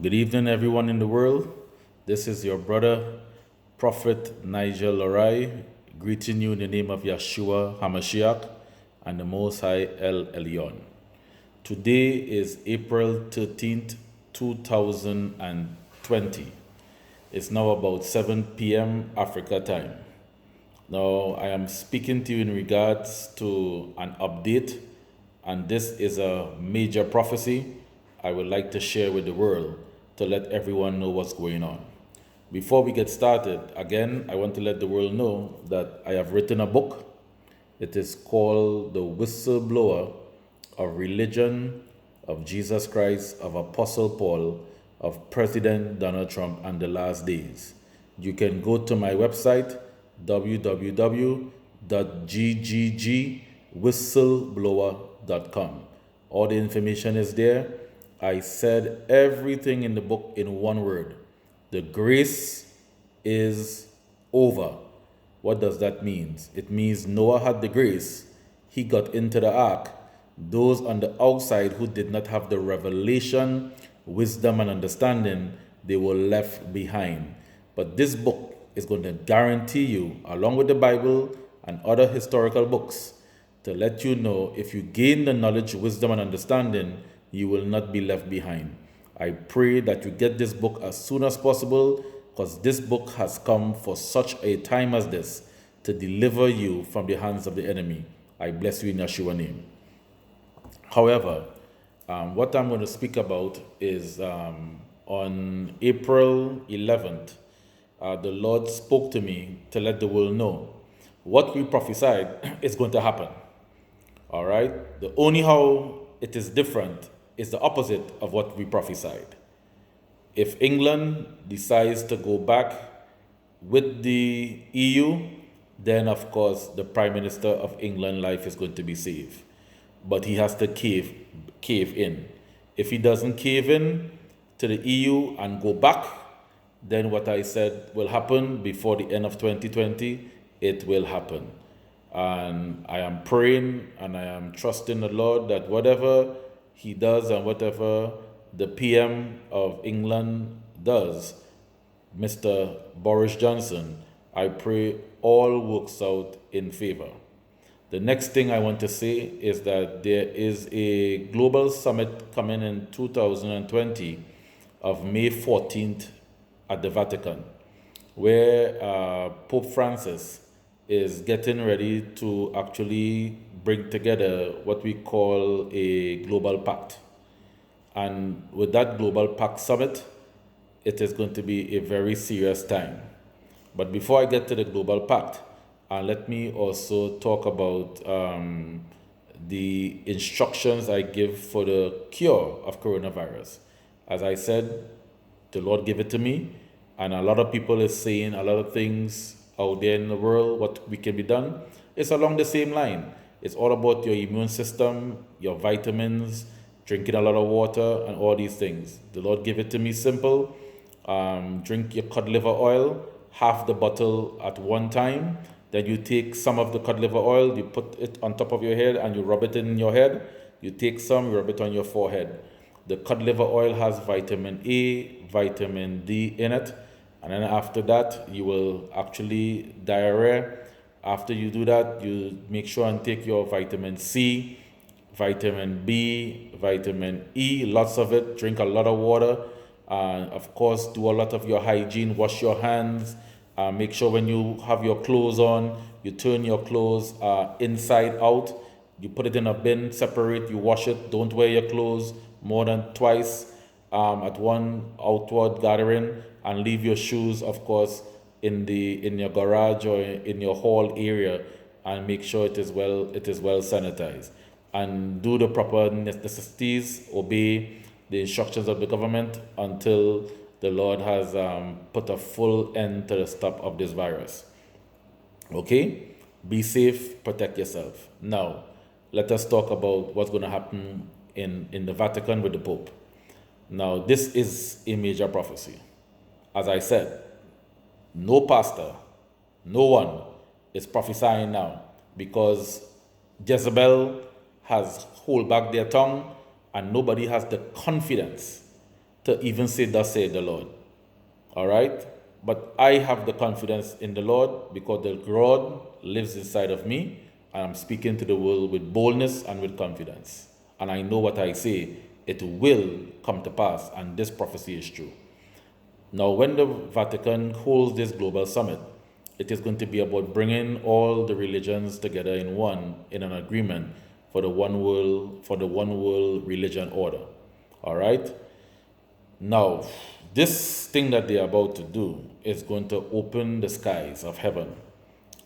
Good evening, everyone in the world. This is your brother, Prophet Nigel Lorai, greeting you in the name of Yeshua HaMashiach and the Most High El Elyon. Today is April 13th, 2020. It's now about 7 p.m. Africa time. Now, I am speaking to you in regards to an update, and this is a major prophecy I would like to share with the world to let everyone know what's going on. Before we get started, again, I want to let the world know that I have written a book. It is called The Whistleblower of Religion, of Jesus Christ, of Apostle Paul, of President Donald Trump, and the last days. You can go to my website, www.gggwhistleblower.com. All the information is there. I said everything in the book in one word. The grace is over. What does that mean? It means Noah had the grace. He got into the ark. Those on the outside who did not have the revelation, wisdom, and understanding, they were left behind. But this book is going to guarantee you, along with the Bible and other historical books, to let you know if you gain the knowledge, wisdom, and understanding, you will not be left behind. I pray that you get this book as soon as possible, because this book has come for such a time as this to deliver you from the hands of the enemy. I bless you in Yeshua's name. However, what I'm going to speak about is on April 11th, the Lord spoke to me to let the world know what we prophesied is going to happen. All right? The only how it is different is the opposite of what we prophesied. If England decides to go back with the EU, then of course the Prime Minister of England life is going to be saved. But he has to cave in. If he doesn't cave in to the EU and go back, then what I said will happen before the end of 2020, it will happen. And I am praying and I am trusting the Lord that whatever he does and whatever the PM of England does, Mr. Boris Johnson, I pray all works out in favor. The next thing I want to say is that there is a global summit coming in 2020 of May 14th at the Vatican, where Pope Francis is getting ready to actually bring together what we call a global pact. And with that global pact summit, it is going to be a very serious time. But before I get to the global pact, let me also talk about the instructions I give for the cure of coronavirus. As I said, the Lord gave it to me, and a lot of people is saying a lot of things out there in the world, what we can be done. It's along the same line. It's all about your immune system, your vitamins, drinking a lot of water, and all these things. The Lord gave it to me simple. Drink your cod liver oil, half the bottle at one time. Then you take some of the cod liver oil, you put it on top of your head, and you rub it in your head. You take some, you rub it on your forehead. The cod liver oil has vitamin A, vitamin D in it. And then after that, you will actually diarrhea. After you do that, you make sure and take your vitamin C, vitamin B, vitamin E, lots of it. Drink a lot of water. Of course, do a lot of your hygiene. Wash your hands. Make sure when you have your clothes on, you turn your clothes inside out. You put it in a bin, separate, you wash it. Don't wear your clothes more than twice at one outward gathering, and leave your shoes, of course, in your garage or in your hall area, and make sure it is well sanitized. And do the proper necessities, obey the instructions of the government until the Lord has put a full end to the stop of this virus. Okay? Be safe, protect yourself. Now, let us talk about what's going to happen in the Vatican with the Pope. Now, this is a major prophecy. As I said, no pastor, no one is prophesying now, because Jezebel has hold back their tongue and nobody has the confidence to even say, thus saith the Lord. All right? But I have the confidence in the Lord because the Lord lives inside of me, and I'm speaking to the world with boldness and with confidence. And I know what I say, it will come to pass, and this prophecy is true. Now, when the Vatican holds this global summit, it is going to be about bringing all the religions together in an agreement for the one world religion order. All right? Now, this thing that they're about to do is going to open the skies of heaven,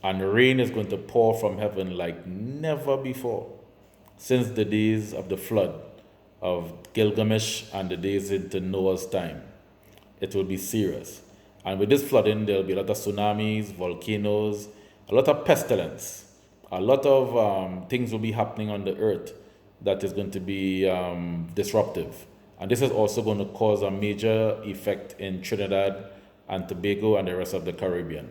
and rain is going to pour from heaven like never before since the days of the flood of Gilgamesh and the days into Noah's time. It will be serious. And with this flooding, there'll be a lot of tsunamis, volcanoes, a lot of pestilence, a lot of things will be happening on the earth that is going to be disruptive. And this is also going to cause a major effect in Trinidad and Tobago and the rest of the Caribbean,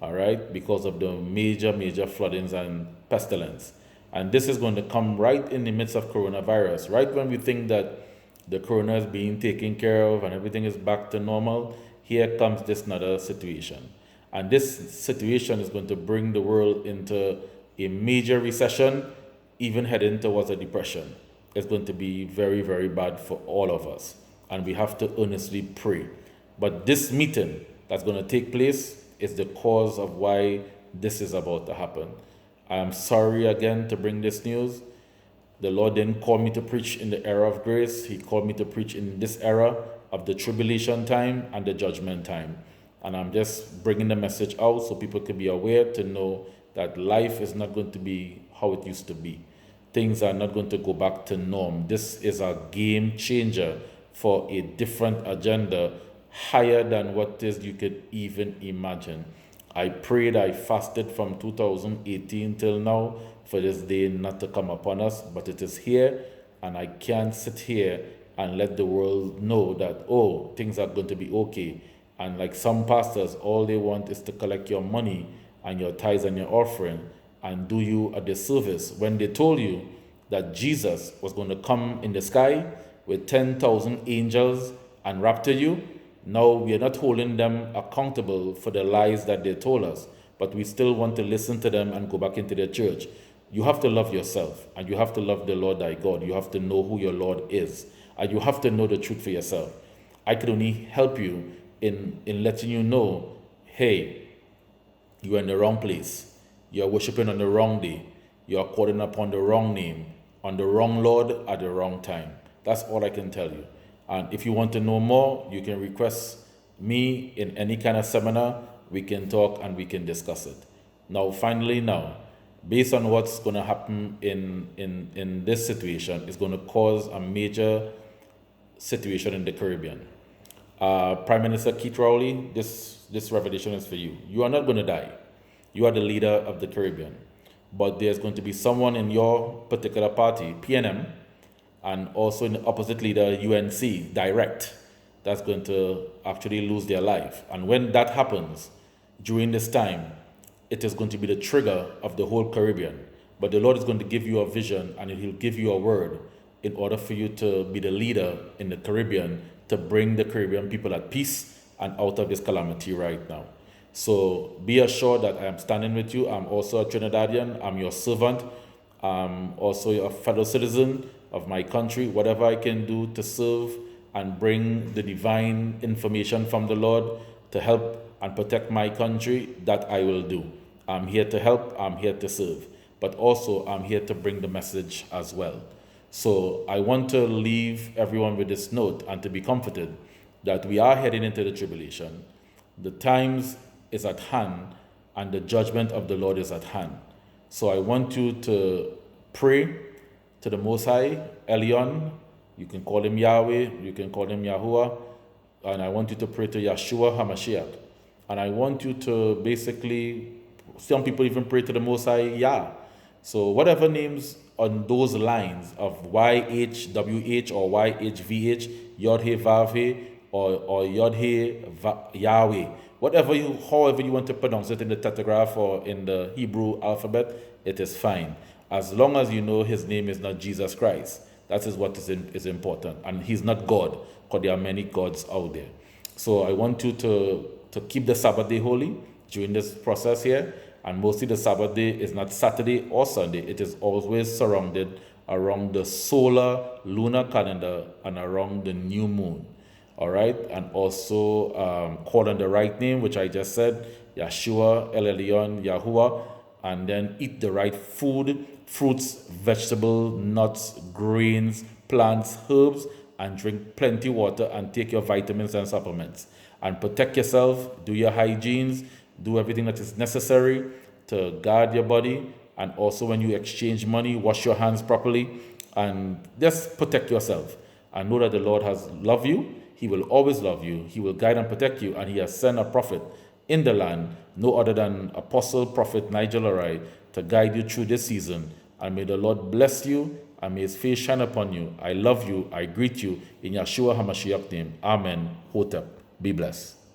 all right, because of the major floodings and pestilence. And this is going to come right in the midst of coronavirus, right when we think that the corona is being taken care of and everything is back to normal. Here comes this another situation. And this situation is going to bring the world into a major recession, even heading towards a depression. It's going to be very, very bad for all of us. And we have to earnestly pray. But this meeting that's going to take place is the cause of why this is about to happen. I am sorry again to bring this news. The Lord didn't call me to preach in the era of grace. He called me to preach in this era of the tribulation time and the judgment time. And I'm just bringing the message out so people can be aware to know that life is not going to be how it used to be. Things are not going to go back to norm. This is a game changer for a different agenda higher than what is you could even imagine. I prayed, I fasted from 2018 till now for this day not to come upon us, but it is here, and I can't sit here and let the world know that, oh, things are going to be okay. And like some pastors, all they want is to collect your money and your tithes and your offering and do you a disservice when they told you that Jesus was going to come in the sky with 10,000 angels and rapture you. Now we are not holding them accountable for the lies that they told us, but we still want to listen to them and go back into their church. You have to love yourself, and you have to love the Lord thy God. You have to know who your Lord is, and you have to know the truth for yourself. I can only help you in letting you know, hey, you are in the wrong place. You are worshiping on the wrong day. You are calling upon the wrong name, on the wrong Lord at the wrong time. That's all I can tell you. And if you want to know more, you can request me in any kind of seminar. We can talk and we can discuss it. Now, finally, based on what's going to happen in this situation, it's going to cause a major situation in the Caribbean. Prime Minister Keith Rowley, this revelation is for you. You are not going to die. You are the leader of the Caribbean. But there's going to be someone in your particular party, PNM, and also in the opposite leader, UNC, direct, that's going to actually lose their life. And when that happens, during this time, it is going to be the trigger of the whole Caribbean. But the Lord is going to give you a vision, and He'll give you a word in order for you to be the leader in the Caribbean, to bring the Caribbean people at peace and out of this calamity right now. So be assured that I am standing with you. I'm also a Trinidadian. I'm your servant. I'm also a fellow citizen of my country. Whatever I can do to serve and bring the divine information from the Lord to help and protect my country, that I will do. I'm here to help. I'm here to serve. But also I'm here to bring the message as well. So I want to leave everyone with this note and to be comforted that we are heading into the tribulation. The times is at hand and the judgment of the Lord is at hand. So I want you to pray to the Most High, Elion. You can call him Yahweh, you can call him Yahuwah, and I want you to pray to Yeshua HaMashiach. And I want you to basically, some people even pray to the Most High Yah. So whatever names on those lines of YHWH or YHVH, Yod-He Vav-He, or Yod-He Yahweh, however you want to pronounce it in the tetragrammaton or in the Hebrew alphabet, it is fine. As long as you know his name is not Jesus Christ. That is what is important. And he's not God, because there are many gods out there. So I want you to keep the Sabbath day holy during this process here. And mostly the Sabbath day is not Saturday or Sunday. It is always surrounded around the solar lunar calendar and around the new moon. All right. And also call on the right name, which I just said, Yeshua, El Elyon, Yahuwah. And then eat the right food, fruits, vegetables, nuts, grains, plants, herbs, and drink plenty water and take your vitamins and supplements. And protect yourself, do your hygienes, do everything that is necessary to guard your body. And also when you exchange money, wash your hands properly and just protect yourself. And know that the Lord has loved you. He will always love you. He will guide and protect you. And he has sent a prophet in the land, no other than Apostle Prophet Nigel Arai, to guide you through this season. And may the Lord bless you and may his face shine upon you. I love you. I greet you in Yeshua HaMashiach name. Amen. Hotep. Be blessed.